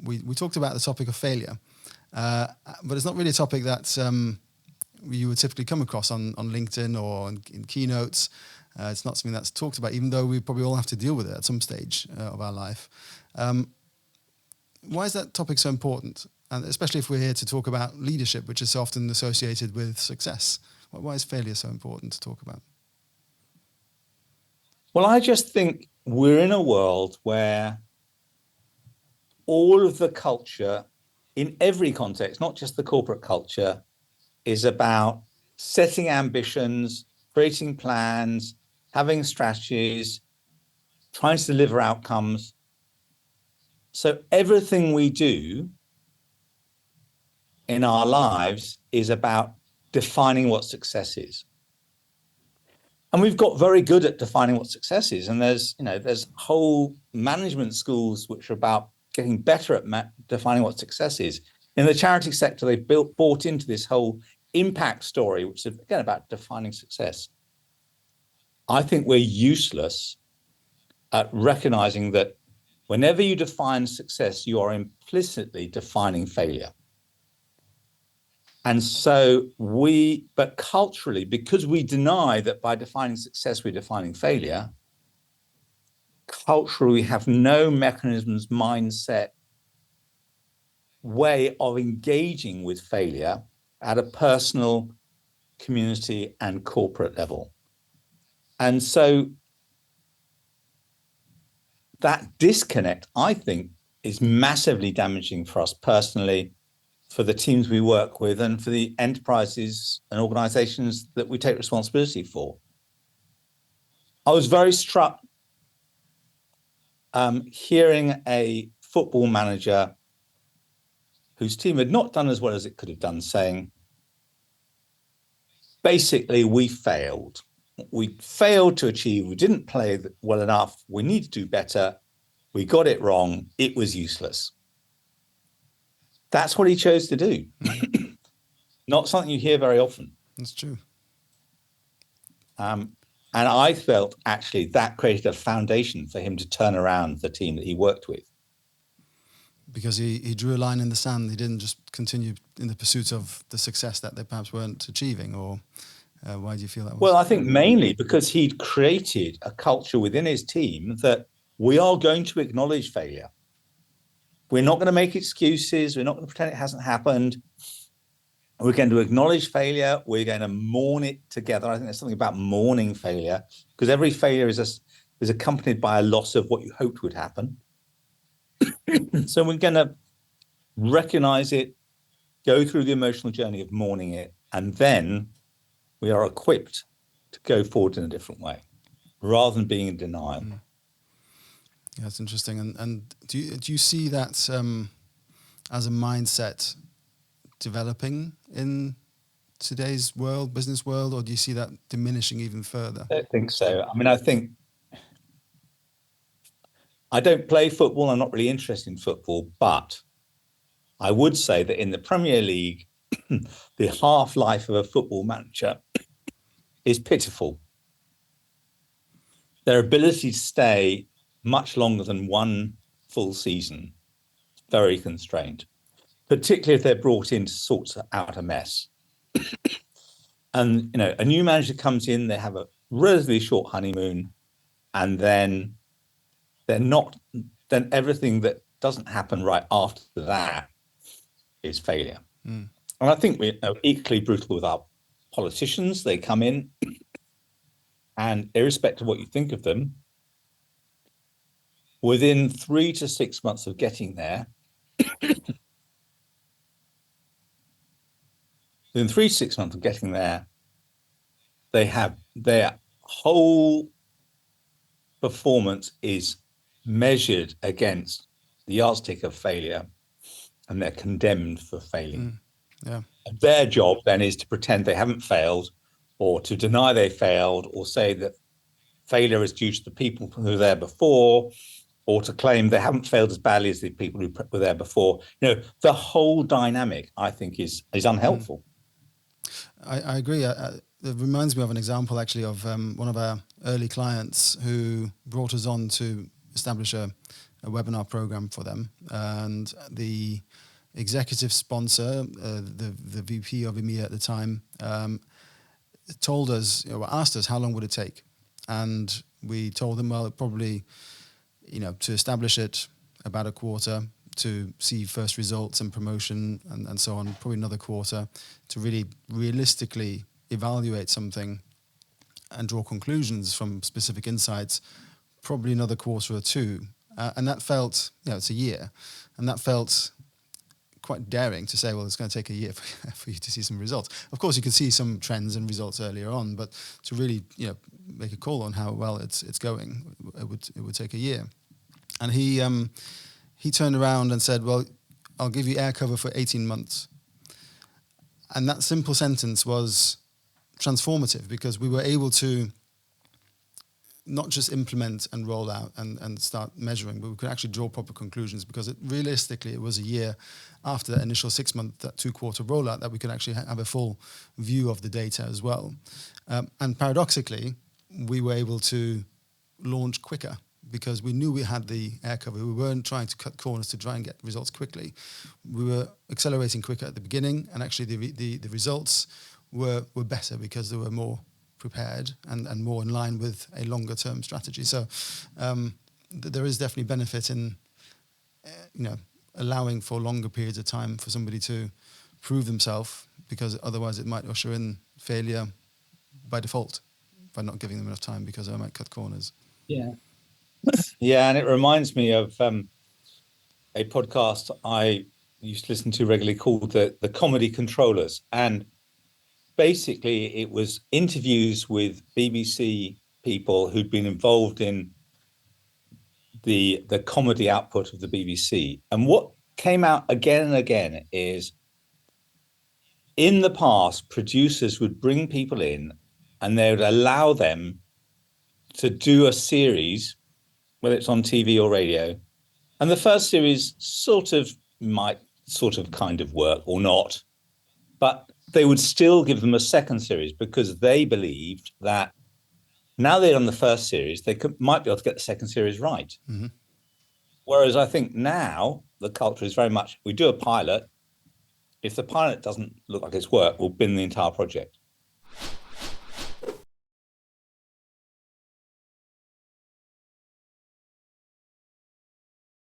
we talked about the topic of failure, but it's not really a topic that you would typically come across on LinkedIn or in keynotes. It's not something that's talked about, even though we probably all have to deal with it at some stage of our life. Why is that topic so important? And especially if we're here to talk about leadership, which is so often associated with success. Why is failure so important to talk about? Well, I just think we're in a world where all of the culture in every context, not just the corporate culture, is about setting ambitions, creating plans, having strategies, trying to deliver outcomes. So everything we do in our lives is about defining what success is. And we've got very good at defining what success is. And there's whole management schools which are about getting better at defining what success is. In the charity sector, they've bought into this whole impact story, which is again about defining success. I think we're useless at recognizing that whenever you define success, you are implicitly defining failure. And so but culturally, because we deny that by defining success, we're defining failure, culturally, we have no mechanisms, mindset, way of engaging with failure at a personal, community, and corporate level. And so that disconnect, I think, is massively damaging for us personally, for the teams we work with, and for the enterprises and organizations that we take responsibility for. I was very struck hearing a football manager whose team had not done as well as it could have done, saying, basically, we failed. We failed to achieve, we didn't play well enough, we need to do better, we got it wrong, it was useless. That's what he chose to do. Not something you hear very often. That's true. And I felt actually that created a foundation for him to turn around the team that he worked with. Because he drew a line in the sand. He didn't just continue in the pursuit of the success that they perhaps weren't achieving, or why do you feel that was? Well, I think mainly because he'd created a culture within his team that we are going to acknowledge failure. We're not going to make excuses. We're not going to pretend it hasn't happened. We're going to acknowledge failure. We're going to mourn it together. I think there's something about mourning failure, because every failure is accompanied by a loss of what you hoped would happen. So we're going to recognize it, go through the emotional journey of mourning it, and then we are equipped to go forward in a different way, rather than being in denial. Yeah, that's interesting. And do you see that as a mindset developing in today's world, business world, or do you see that diminishing even further? I don't think so. I mean, I don't play football. I'm not really interested in football, but I would say that in the Premier League, the half-life of a football manager is pitiful. Their ability to stay much longer than one full season, very constrained, particularly if they're brought in to sort out a mess. And, a new manager comes in, they have a relatively short honeymoon, and then then everything that doesn't happen right after that is failure. And I think we're equally brutal with our politicians. They come in, and irrespective of what you think of them, within 3 to 6 months of getting there, their whole performance is measured against the yardstick of failure, and they're condemned for failing. Yeah. Their job then is to pretend they haven't failed, or to deny they failed, or say that failure is due to the people who were there before, or to claim they haven't failed as badly as the people who were there before. The whole dynamic, I think, is unhelpful. I agree. It reminds me of an example, actually, of one of our early clients who brought us on to establish a a webinar program for them, and the executive sponsor, the VP of EMEA at the time, told us, asked us how long would it take, and we told them, well, probably, to establish it, about a quarter, to see first results and promotion and so on, probably another quarter, to really realistically evaluate something and draw conclusions from specific insights, probably another quarter or two. And that felt, it's a year, and that felt quite daring to say, well, it's going to take a year for you to see some results. Of course, you could see some trends and results earlier on, but to really, make a call on how well it's going, it would take a year. And he turned around and said, well, I'll give you air cover for 18 months. And that simple sentence was transformative, because we were able to not just implement and roll out and start measuring, but we could actually draw proper conclusions, because realistically it was a year after that initial 6 month, that 2-quarter rollout, that we could actually have a full view of the data as well. And paradoxically, we were able to launch quicker, because we knew we had the air cover. We weren't trying to cut corners to try and get results quickly. We were accelerating quicker at the beginning, and actually the results were better, because they were more prepared and more in line with a longer term strategy. So there is definitely benefit in allowing for longer periods of time for somebody to prove themselves, because otherwise it might usher in failure by default by not giving them enough time, because I might cut corners. Yeah, and it reminds me of a podcast I used to listen to regularly called the Comedy Controllers, and basically it was interviews with BBC people who'd been involved in the comedy output of the BBC. And what came out again and again is, in the past, producers would bring people in and they would allow them to do a series, whether it's on TV or radio, and the first series might kind of work or not, but they would still give them a second series, because they believed that now they're on the first series, they might be able to get the second series right. Mm-hmm. Whereas I think now the culture is very much, we do a pilot. If the pilot doesn't look like it's worked, we'll bin the entire project.